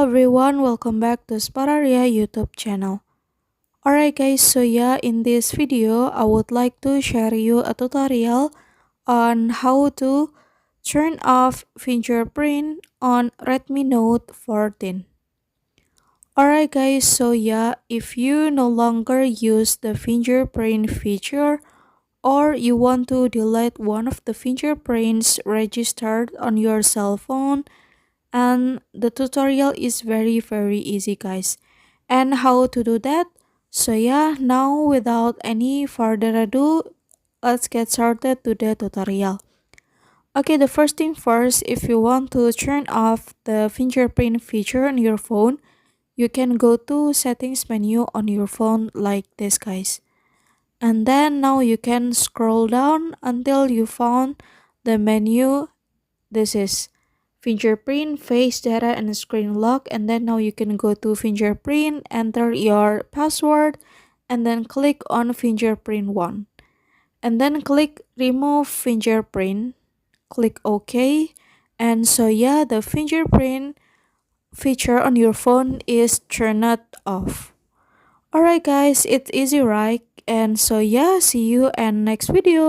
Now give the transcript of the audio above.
Hello everyone, welcome back to Spararia YouTube channel. Alright guys, so yeah, in this video, I would like to share you a tutorial on how to turn off fingerprint on Redmi Note 14. Alright guys, so yeah, if you no longer use the fingerprint feature or you want to delete one of the fingerprints registered on your cell phone, and the tutorial is very easy guys. And how to do that? So yeah, now without any further ado, let's get started to the tutorial. Okay, the first thing first, if you want to turn off the fingerprint feature on your phone, you can go to settings menu on your phone like this guys. And then now you can scroll down until you found the menu. This is fingerprint, face data, and screen lock. And then now you can go to fingerprint, enter your password, and then click on fingerprint 1. And then click remove fingerprint, click OK. And so yeah, the fingerprint feature on your phone is turned off. Alright guys, it's easy right? And so yeah, see you in next video.